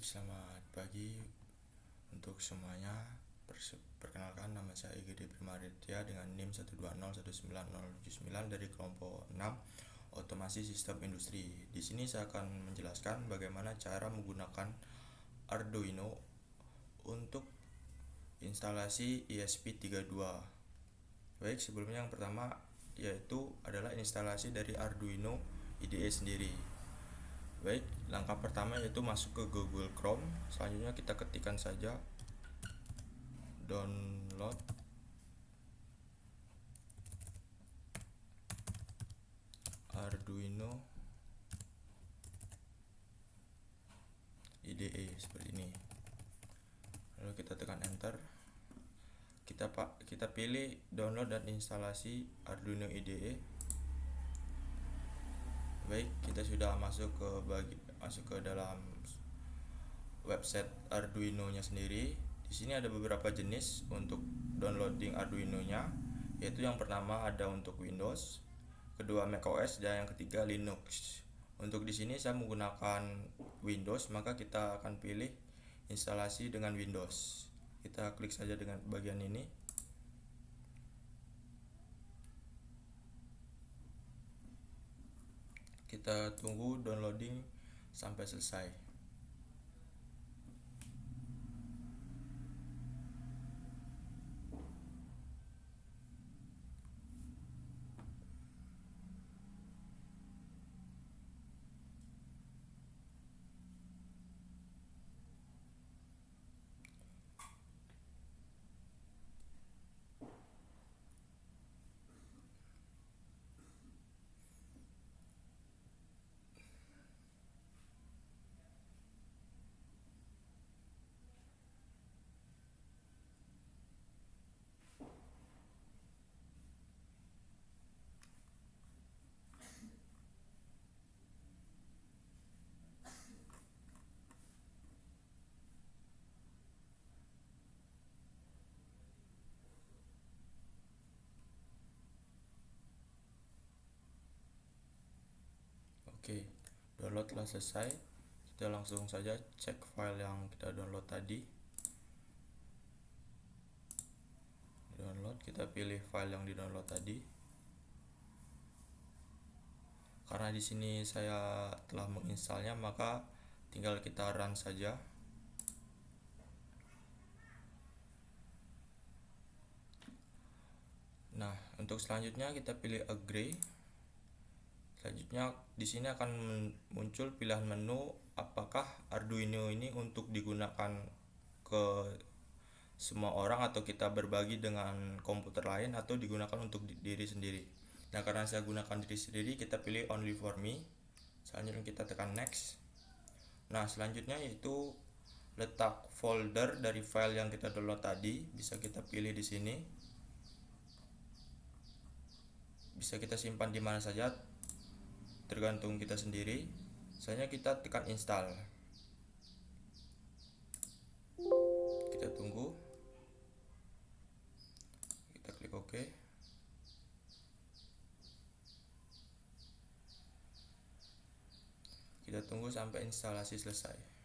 Selamat pagi untuk semuanya. Perkenalkan, nama saya IGD Primaritya dengan NIM 1201909 dari kelompok 6 Otomasi Sistem Industri. Di sini saya akan menjelaskan bagaimana cara menggunakan Arduino untuk instalasi ESP32. Baik, sebelumnya yang pertama yaitu adalah instalasi dari Arduino IDE sendiri. Baik, langkah pertama yaitu masuk ke Google Chrome. Selanjutnya kita ketikkan saja download Arduino IDE seperti ini. Lalu kita tekan enter. Kita pilih download dan instalasi Arduino IDE. Baik, kita sudah masuk ke dalam website Arduino-nya sendiri. Di sini ada beberapa jenis untuk downloading Arduino-nya, yaitu yang pertama ada untuk Windows, kedua macOS, dan yang ketiga Linux. Untuk di sini saya menggunakan Windows, maka kita akan pilih instalasi dengan Windows. Kita klik saja dengan bagian ini. Kita tunggu downloading sampai selesai. Oke, download telah selesai. Kita langsung saja cek file yang kita download tadi. Download, kita pilih file yang di-download tadi. Karena di sini saya telah menginstalnya, maka tinggal kita run saja. Nah, untuk selanjutnya kita pilih agree. Selanjutnya di sini akan muncul pilihan menu apakah Arduino ini untuk digunakan ke semua orang atau kita berbagi dengan komputer lain atau digunakan untuk diri sendiri. Nah, karena saya gunakan diri sendiri, kita pilih only for me. Selanjutnya kita tekan next. Nah, selanjutnya yaitu letak folder dari file yang kita download tadi, bisa kita pilih di sini. Bisa kita simpan di mana saja, tergantung kita sendiri. Misalnya kita tekan install. Kita tunggu. Kita klik OK. Kita tunggu sampai instalasi selesai.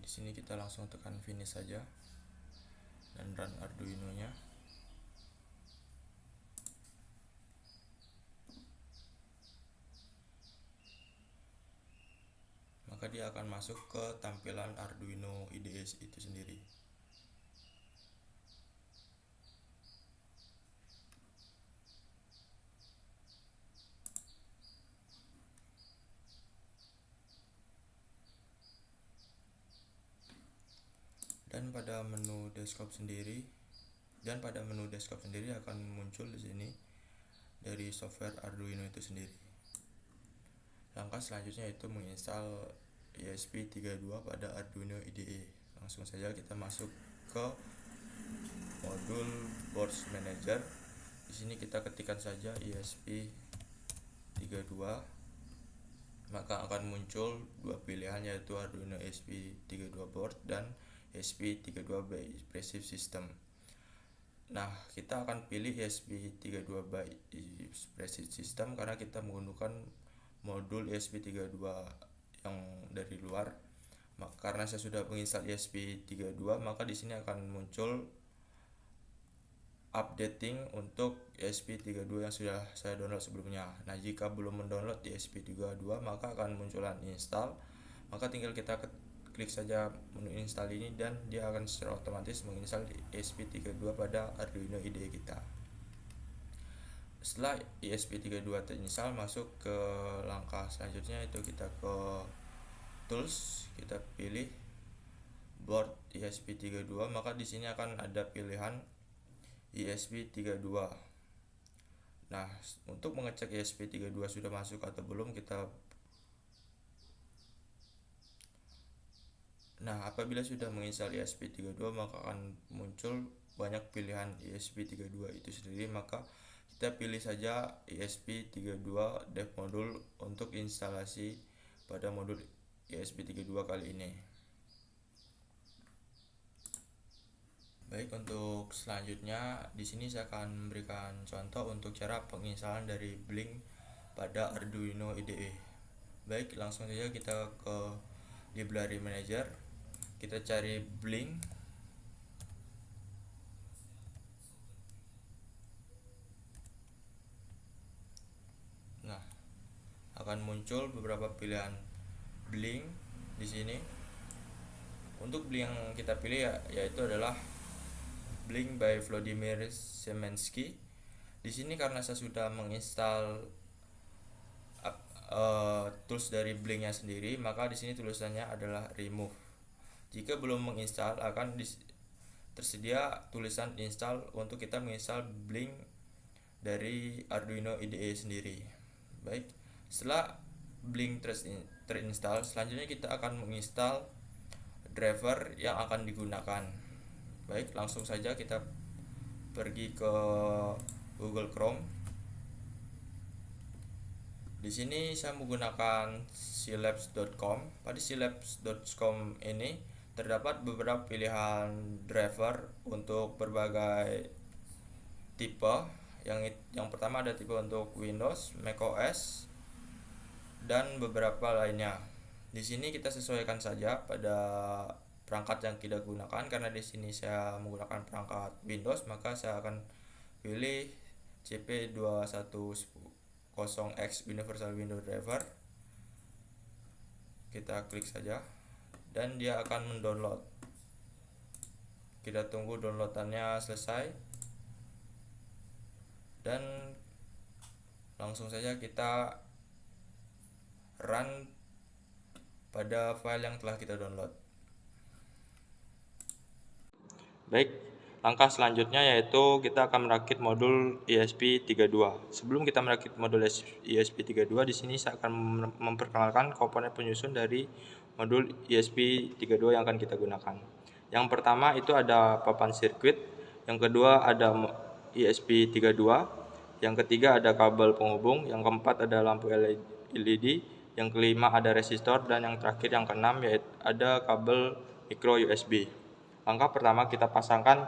Di sini kita langsung tekan finish saja dan run Arduino-nya. Maka dia akan masuk ke tampilan Arduino IDE itu sendiri. Dan pada menu desktop sendiri akan muncul di sini dari software Arduino itu sendiri. Langkah selanjutnya itu menginstal ESP32 pada Arduino IDE. Langsung saja kita masuk ke modul Board Manager. Di sini kita ketikkan saja ESP32, maka akan muncul dua pilihan, yaitu Arduino ESP32 Board dan ESP32 by Expressive System. Nah, kita akan pilih ESP32 by Expressive System karena kita menggunakan modul ESP32 yang dari luar. Karena saya sudah menginstal ESP32, maka di sini akan muncul updating untuk ESP32 yang sudah saya download sebelumnya. Nah, jika belum mendownload ESP32, maka akan munculan install. Maka tinggal kita klik saja menu install ini dan dia akan secara otomatis menginstal ESP32 pada Arduino IDE kita. Setelah ESP32 terinstall, masuk ke langkah selanjutnya, itu kita ke tools, kita pilih board ESP32, maka di sini akan ada pilihan ESP32. Nah, untuk mengecek ESP32 sudah masuk atau belum, apabila sudah menginstal ESP32, maka akan muncul banyak pilihan ESP32 itu sendiri. Maka kita pilih saja ESP32 dev modul untuk instalasi pada modul ESP32 kali ini. Baik, untuk selanjutnya di sini saya akan memberikan contoh untuk cara penginstalan dari Blink pada Arduino IDE. Baik, langsung saja kita ke Library Manager. Kita cari Blink. Nah, akan muncul beberapa pilihan Blink di sini. Untuk Blink yang kita pilih yaitu adalah Blink by Vladimir Semensky. Di sini karena saya sudah menginstal tools dari Blinknya sendiri, maka di sini tulisannya adalah remove. Jika belum menginstal, akan tersedia tulisan install untuk kita menginstal Blink dari Arduino IDE sendiri. Baik, setelah Blink terinstall, selanjutnya kita akan menginstal driver yang akan digunakan. Baik, langsung saja kita pergi ke Google Chrome. Di sini saya menggunakan scilabs.com. Pada scilabs.com ini terdapat beberapa pilihan driver untuk berbagai tipe. Yang pertama ada tipe untuk Windows, macOS, dan beberapa lainnya. Di sini kita sesuaikan saja pada perangkat yang kita gunakan. Karena di sini saya menggunakan perangkat Windows, maka saya akan pilih CP2110X Universal Windows Driver. Kita klik saja dan dia akan mendownload. Kita tunggu downloadannya selesai dan langsung saja kita run pada file yang telah kita download. Baik, langkah selanjutnya yaitu kita akan merakit modul ESP32. Sebelum kita merakit modul ESP32, di sini saya akan memperkenalkan komponen penyusun dari modul ESP32 yang akan kita gunakan. Yang pertama itu ada papan sirkuit, yang kedua ada ESP32, yang ketiga ada kabel penghubung, yang keempat ada lampu LED, yang kelima ada resistor, dan yang terakhir yang keenam yaitu ada kabel micro USB. Langkah pertama, kita pasangkan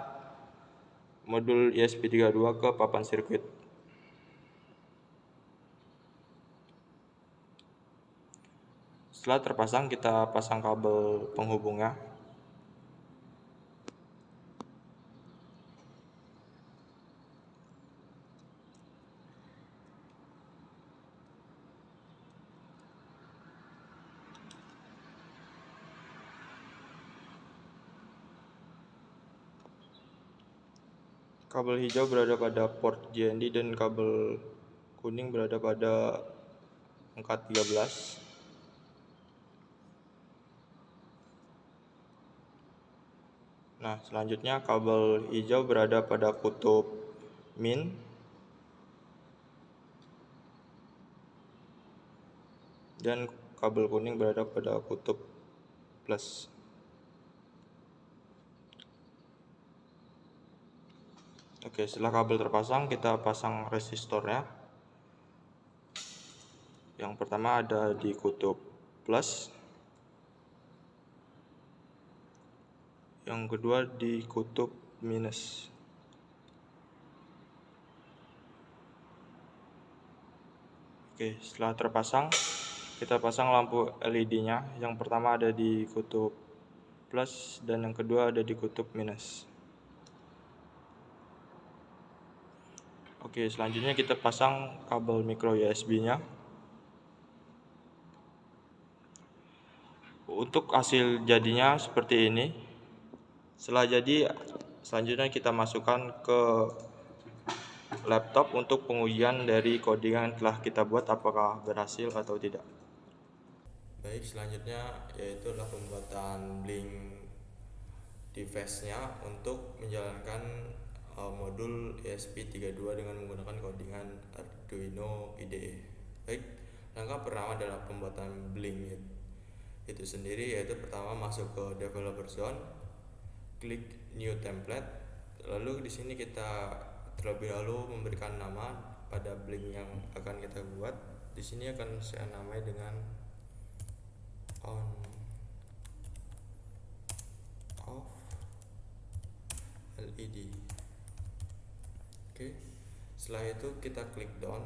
modul ESP32 ke papan sirkuit. Setelah terpasang, kita pasang kabel penghubungnya. Kabel hijau berada pada port JND dan kabel kuning berada pada angka 13. Nah, selanjutnya kabel hijau berada pada kutub min dan kabel kuning berada pada kutub plus. Oke, setelah kabel terpasang, kita pasang resistornya. Yang pertama ada di kutub plus, yang kedua di kutub minus. Oke, setelah terpasang, kita pasang lampu LED-nya. Yang pertama ada di kutub plus dan yang kedua ada di kutub minus. Oke, selanjutnya kita pasang kabel micro USB-nya. Untuk hasil jadinya seperti ini. Setelah jadi, selanjutnya kita masukkan ke laptop untuk pengujian dari coding yang telah kita buat apakah berhasil atau tidak. Baik, selanjutnya yaitu adalah pembuatan Blink device-nya untuk menjalankan modul ESP32 dengan menggunakan codingan Arduino IDE. Baik, langkah pertama adalah pembuatan Blink itu sendiri, yaitu pertama masuk ke developer zone, klik new template, lalu di sini kita terlebih dahulu memberikan nama pada Blink yang akan kita buat. Di sini akan saya namai dengan on off LED. Oke. Setelah itu kita klik down.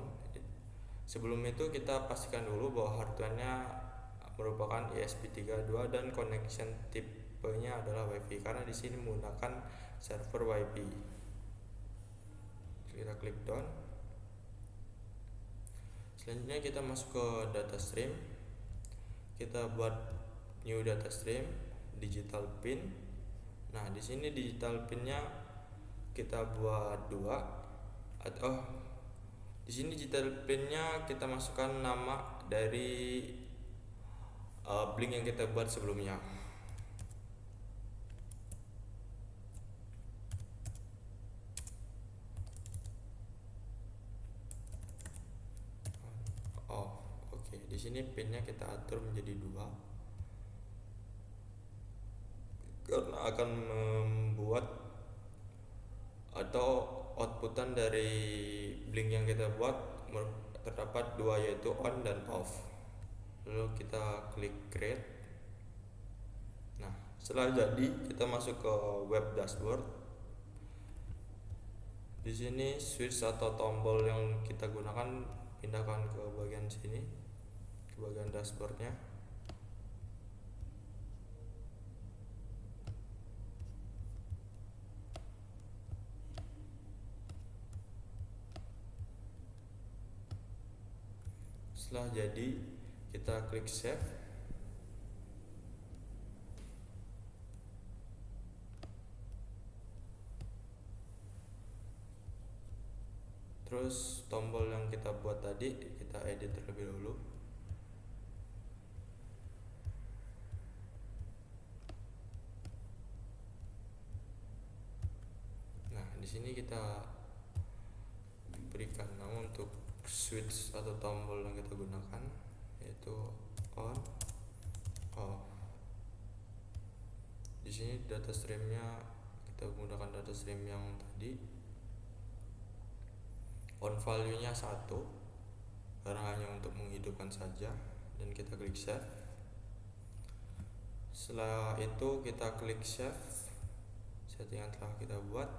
Sebelum itu kita pastikan dulu bahwa hardware-nya merupakan ESP32 dan connection tipenya adalah WiFi karena di sini menggunakan server WiFi. Kita klik down. Selanjutnya kita masuk ke data stream. Kita buat new data stream digital pin. Nah, di sini digital pinnya kita buat 2. Di sini digital pinnya kita masukkan nama dari Blink yang kita buat sebelumnya. Oke. Di sini pinnya kita atur menjadi 2 karena akan membuat atau outputan dari Blink yang kita buat terdapat 2, yaitu on dan off. Lalu kita klik create. Nah, setelah jadi kita masuk ke web dashboard. Di sini switch atau tombol yang kita gunakan pindahkan ke bagian sini, ke bagian dashboardnya. Setelah jadi, kita klik save. Terus tombol yang kita buat tadi kita edit terlebih dahulu. Nah, di sini kita berikan nama untuk switch atau tombol yang kita gunakan, yaitu on off. Di sini data streamnya kita menggunakan data stream yang tadi. On value-nya 1 karena hanya untuk menghidupkan saja, dan kita klik save. Setelah itu kita klik save setting yang telah kita buat.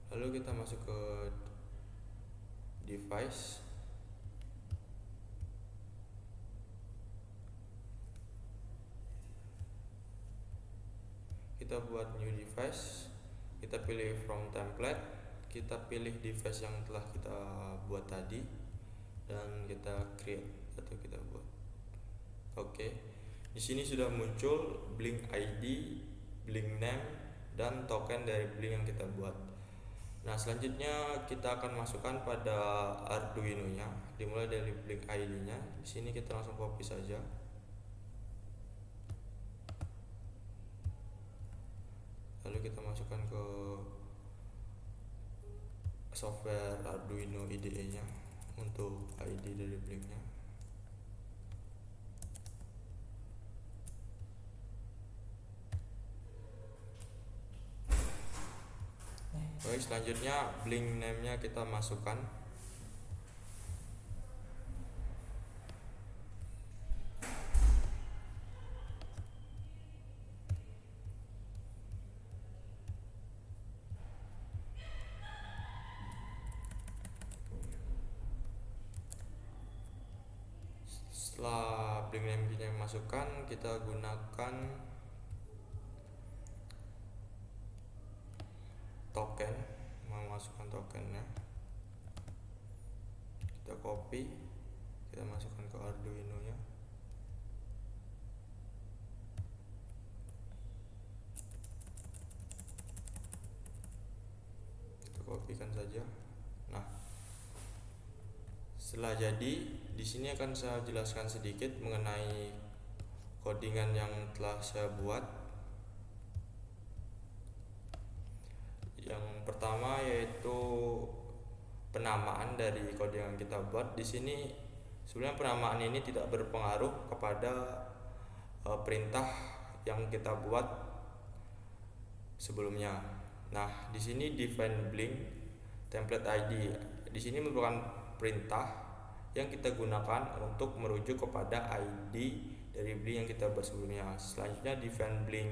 Lalu Lalu kita masuk ke device. Kita buat new device, kita pilih from template, kita pilih device yang telah kita buat tadi dan kita create atau kita buat. Oke. Di sini sudah muncul Blink ID, Blink name, dan token dari Blink yang kita buat. Nah, selanjutnya kita akan masukkan pada Arduino-nya, dimulai dari Blink ID-nya. Di sini kita langsung copy saja. Lalu kita masukkan ke software Arduino IDE-nya untuk ID dari Blink-nya. Baik, selanjutnya Blink name-nya kita masukkan. Setelah Blink name-nya masukkan, kita gunakan token, memasukkan tokennya. Kita copy, kita masukkan ke Arduino-nya. Kita kopikan saja. Nah, setelah jadi, di sini akan saya jelaskan sedikit mengenai codingan yang telah saya buat. Yang pertama yaitu penamaan dari kode yang kita buat. Di sini sebenarnya penamaan ini tidak berpengaruh kepada perintah yang kita buat sebelumnya. Nah, di sini define Blink template ID. Di sini merupakan perintah yang kita gunakan untuk merujuk kepada ID dari Blink yang kita buat sebelumnya. Selanjutnya define Blink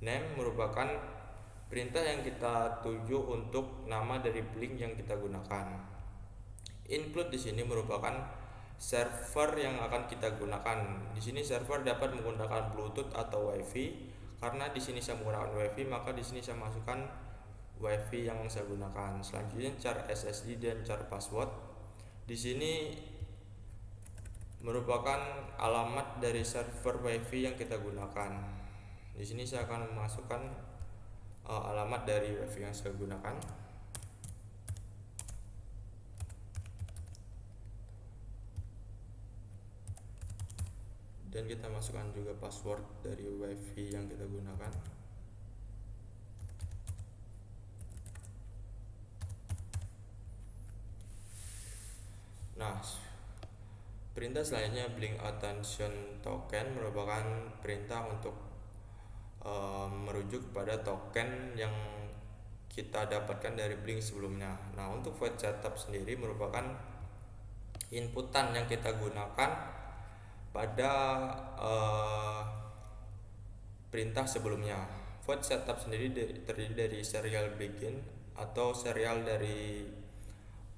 name merupakan perintah yang kita tuju untuk nama dari Blink yang kita gunakan. Include di sini merupakan server yang akan kita gunakan. Di sini server dapat menggunakan Bluetooth atau WiFi. Karena di sini saya menggunakan WiFi, maka di sini saya masukkan WiFi yang saya gunakan. Selanjutnya char SSD dan char password. Di sini merupakan alamat dari server WiFi yang kita gunakan. Di sini saya akan memasukkan alamat dari WiFi yang saya gunakan. Dan kita masukkan juga password dari WiFi yang kita gunakan. Nah, perintah selanjutnya Blink Attention Token merupakan perintah untuk merujuk pada token yang kita dapatkan dari Blink sebelumnya. Nah, untuk void setup sendiri merupakan inputan yang kita gunakan pada perintah sebelumnya. Void setup sendiri terdiri dari serial begin atau serial dari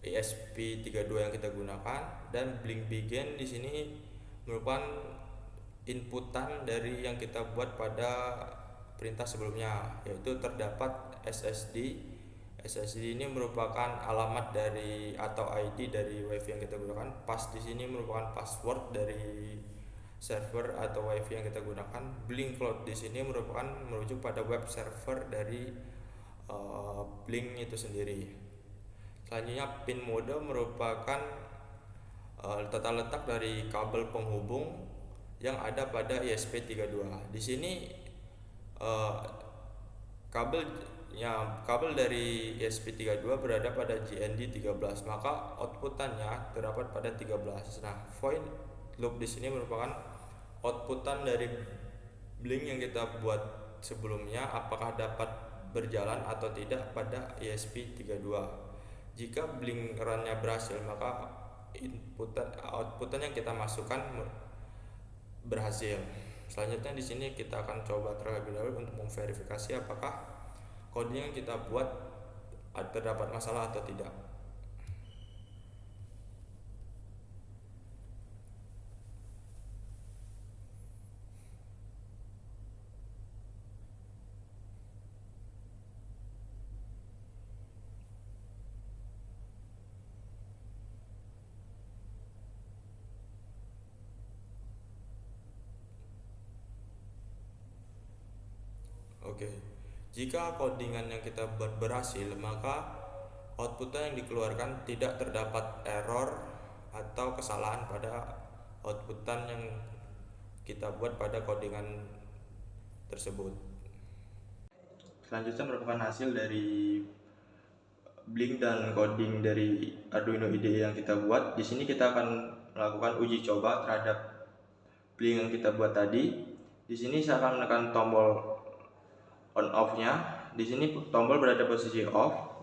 ESP32 yang kita gunakan, dan Blink begin di sini merupakan inputan dari yang kita buat pada perintah sebelumnya, yaitu terdapat SSD. SSD ini merupakan alamat dari atau ID dari WiFi yang kita gunakan. Pass di sini merupakan password dari server atau WiFi yang kita gunakan. Blink Cloud di sini merupakan merujuk pada web server dari Blink itu sendiri. Selanjutnya pin mode merupakan tata letak dari kabel penghubung yang ada pada ESP32. Di sini kabel dari ESP32 berada pada GND 13, maka outputannya terdapat pada 13. Nah, void loop di sini merupakan outputan dari Blink yang kita buat sebelumnya, apakah dapat berjalan atau tidak pada ESP32. Jika Blink run-nya berhasil, maka outputan yang kita masukkan berhasil. Selanjutnya di sini kita akan coba terlebih dahulu untuk memverifikasi apakah kode yang kita buat terdapat masalah atau tidak. Oke, jika codingan yang kita buat berhasil, maka outputnya yang dikeluarkan tidak terdapat error atau kesalahan pada outputan yang kita buat pada codingan tersebut. Selanjutnya merupakan hasil dari Blink dan coding dari Arduino IDE yang kita buat. Di sini kita akan melakukan uji coba terhadap Blink yang kita buat tadi. Di sini saya akan menekan tombol on off-nya. Di sini tombol berada posisi off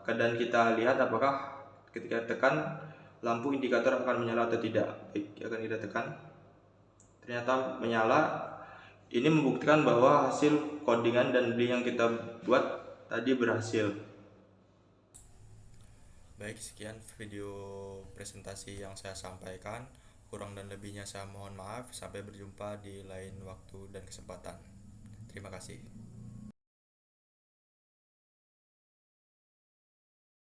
dan kita lihat apakah ketika tekan lampu indikator akan menyala atau tidak. Baik, akan kita tekan. Ternyata menyala. Ini membuktikan bahwa hasil codingan dan Blink yang kita buat tadi berhasil. Baik, sekian video presentasi yang saya sampaikan. Kurang dan lebihnya saya mohon maaf. Sampai berjumpa di lain waktu dan kesempatan. Terima kasih.